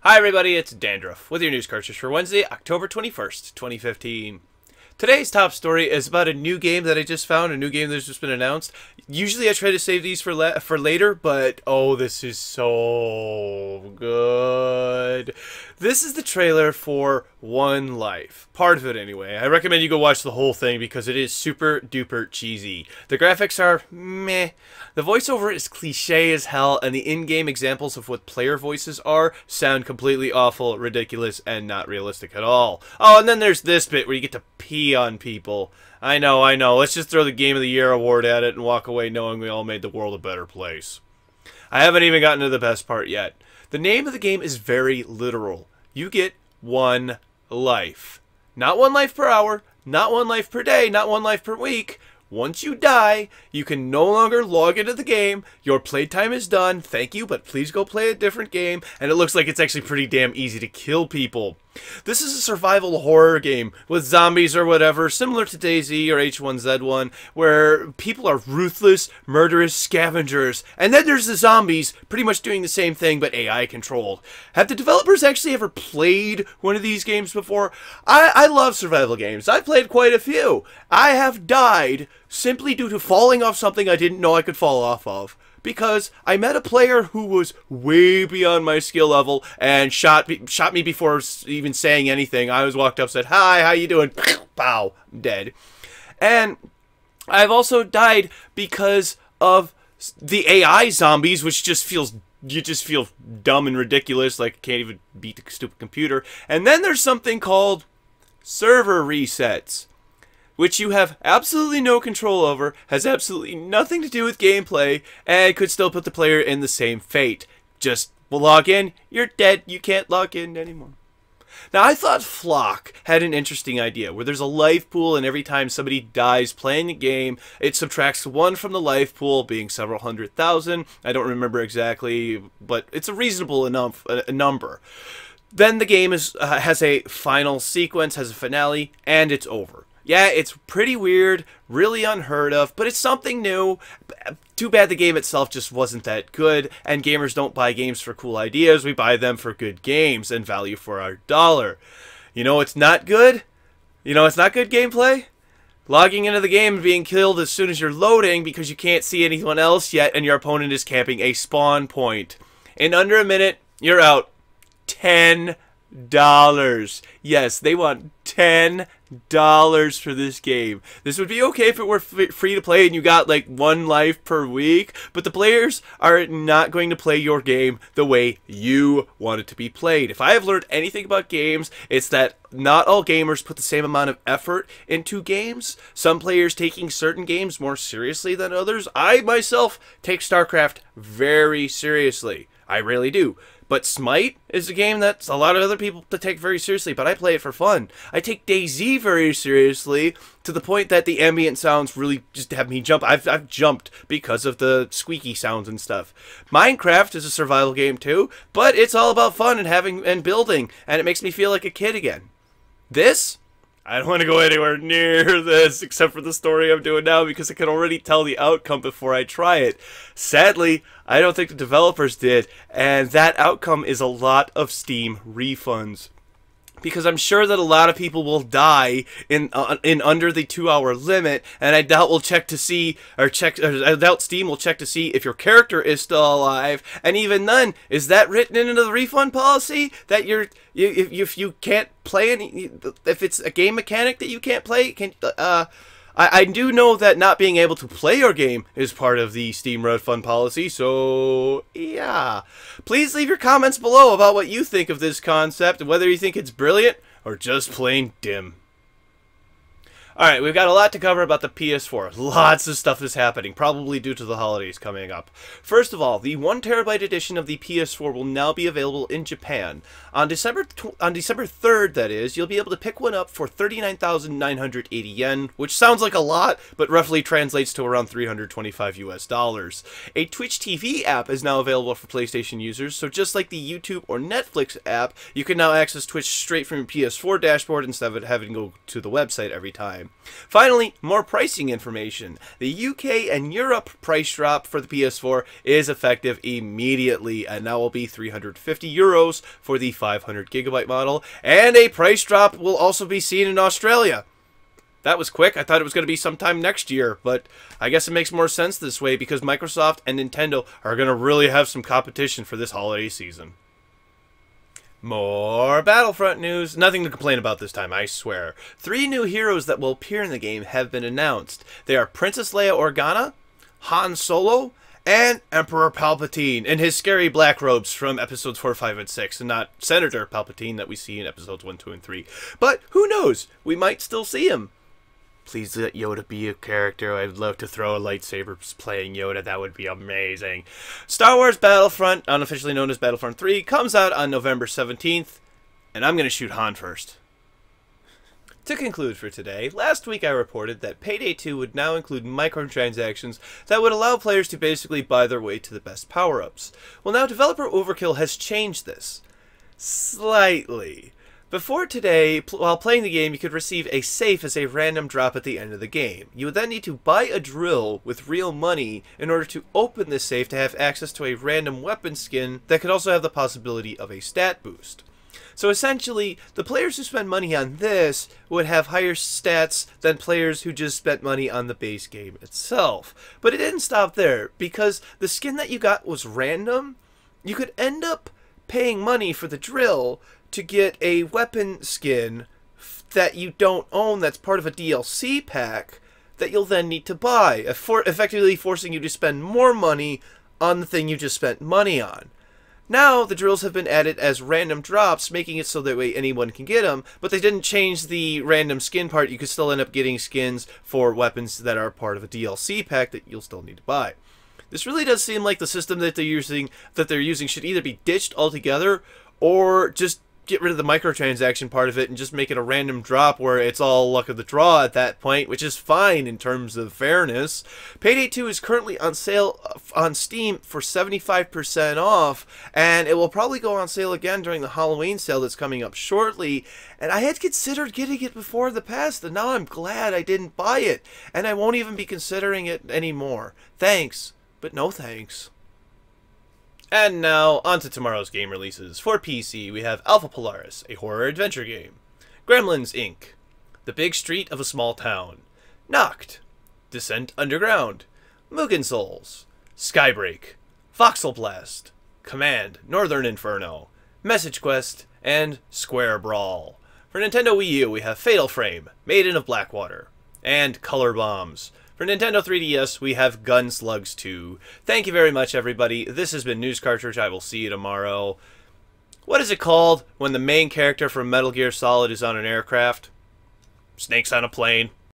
Hi everybody, it's Dandruff with your news Cartridge for Wednesday, October 21st, 2015. Today's top story is about a new game that I just found, a new game that's just been announced. Usually I try to save these for later, but oh, this is so good. This is the trailer for One Life. Part of it anyway. I recommend you go watch the whole thing because it is super duper cheesy. The graphics are meh. The voiceover is cliche as hell, and the in-game examples of what player voices are sound completely awful, ridiculous, and not realistic at all. Oh, and then there's this bit where you get to pee on people. I know. Let's just throw the Game of the Year award at it and walk away knowing we all made the world a better place. I haven't even gotten to the best part yet. The name of the game is very literal. You get one life. Not one life per hour, not one life per day, not one life per week. Once you die, you can no longer log into the game. Your playtime is done. Thank you, but please go play a different game. And it looks like it's actually pretty damn easy to kill people. This is a survival horror game with zombies or whatever, similar to DayZ or H1Z1, where people are ruthless, murderous scavengers. And then there's the zombies, pretty much doing the same thing, but AI controlled. Have the developers actually ever played one of these games before? I love survival games. I've played quite a few. I have died simply due to falling off something I didn't know I could fall off of. Because I met a player who was way beyond my skill level and shot me before even saying anything. I was walked up, said, "Hi, how you doing?" Pow, dead. And I've also died because of the AI zombies, which just feels, you just feel dumb and ridiculous, like can't even beat the stupid computer. And then there's something called server resets, which you have absolutely no control over, has absolutely nothing to do with gameplay, and could still put the player in the same fate. Just log in, you're dead, you can't log in anymore. Now, I thought Flock had an interesting idea, where there's a life pool, and every time somebody dies playing the game, it subtracts 1 from the life pool, being several 100,000. I don't remember exactly, but it's a reasonable enough number. Then the game has a final sequence, has a finale, and it's over. Yeah, it's pretty weird, really unheard of, but it's something new. Too bad the game itself just wasn't that good, and gamers don't buy games for cool ideas, we buy them for good games and value for our dollar. You know it's not good? You know it's not good gameplay? Logging into the game and being killed as soon as you're loading because you can't see anyone else yet and your opponent is camping a spawn point. In under a minute, you're out. $10. Yes, they want $10 for this game. This would be okay if it were free to play and you got like 1 life per week, but the players are not going to play your game the way you want it to be played. If I have learned anything about games, it's that not all gamers put the same amount of effort into games. Some players taking certain games more seriously than others. I myself take StarCraft very seriously. I really do. But Smite is a game that a lot of other people take very seriously, but I play it for fun. I take DayZ very seriously, to the point that the ambient sounds really just have me jump. I've jumped because of the squeaky sounds and stuff. Minecraft is a survival game too, but it's all about fun and having and building, and it makes me feel like a kid again. This? I don't want to go anywhere near this except for the story I'm doing now because I can already tell the outcome before I try it. Sadly, I don't think the developers did, and that outcome is a lot of Steam refunds. Because I'm sure that a lot of people will die in under the 2-hour limit, and I doubt we'll check to see, I doubt Steam will check to see if your character is still alive. And even then, is that written into the refund policy that if you can't play any, if it's a game mechanic that you can't play, I do know that not being able to play your game is part of the Steam refund policy, so yeah. Please leave your comments below about what you think of this concept and whether you think it's brilliant or just plain dim. Alright, we've got a lot to cover about the PS4. Lots of stuff is happening, probably due to the holidays coming up. First of all, the 1TB edition of the PS4 will now be available in Japan. On December 3rd, that is, you'll be able to pick one up for 39,980 yen, which sounds like a lot, but roughly translates to around $325 US. A Twitch TV app is now available for PlayStation users, so just like the YouTube or Netflix app, you can now access Twitch straight from your PS4 dashboard instead of having to go to the website every time. game. Finally, more pricing information. The UK and Europe price drop for the PS4 is effective immediately, and now will be €350 for the 500GB model, and a price drop will also be seen in Australia. That was quick. I thought it was going to be sometime next year, but I guess it makes more sense this way because Microsoft and Nintendo are going to really have some competition for this holiday season. More Battlefront news. Nothing to complain about this time, I swear. 3 new heroes that will appear in the game have been announced. They are Princess Leia Organa, Han Solo, and Emperor Palpatine in his scary black robes from episodes 4, 5, and 6, and not Senator Palpatine that we see in episodes 1, 2, and 3. But who knows? We might still see him. Please let Yoda be a character. I'd love to throw a lightsaber playing Yoda. That would be amazing. Star Wars Battlefront, unofficially known as Battlefront 3, comes out on November 17th, and I'm going to shoot Han first. To conclude for today, last week I reported that Payday 2 would now include microtransactions that would allow players to basically buy their way to the best power-ups. Well, now developer Overkill has changed this. Slightly. Before today, while playing the game, you could receive a safe as a random drop at the end of the game. You would then need to buy a drill with real money in order to open this safe to have access to a random weapon skin that could also have the possibility of a stat boost. So essentially, the players who spend money on this would have higher stats than players who just spent money on the base game itself. But it didn't stop there, because the skin that you got was random. You could end up paying money for the drill to get a weapon skin that you don't own that's part of a DLC pack that you'll then need to buy, effectively forcing you to spend more money on the thing you just spent money on. Now, the drills have been added as random drops, making it so that way anyone can get them, but they didn't change the random skin part. You could still end up getting skins for weapons that are part of a DLC pack that you'll still need to buy. This really does seem like the system that they're using should either be ditched altogether or just get rid of the microtransaction part of it and just make it a random drop where it's all luck of the draw at that point, which is fine in terms of fairness. Payday 2 is currently on sale on Steam for 75% off, and it will probably go on sale again during the Halloween sale that's coming up shortly. And I had considered getting it before the past, and now I'm glad I didn't buy it, and I won't even be considering it anymore. Thanks, but no thanks. And now, on to tomorrow's game releases. For PC, we have Alpha Polaris, a horror-adventure game. Gremlins, Inc., The Big Street of a Small Town. Noct, Descent Underground. Mugen Souls, Skybreak, Voxel Blast, Command, Northern Inferno, Message Quest, and Square Brawl. For Nintendo Wii U, we have Fatal Frame, Maiden of Blackwater, and Color Bombs. For Nintendo 3DS, we have Gunslugs 2. Thank you very much, everybody. This has been News Cartridge. I will see you tomorrow. What is it called when the main character from Metal Gear Solid is on an aircraft? Snakes on a plane.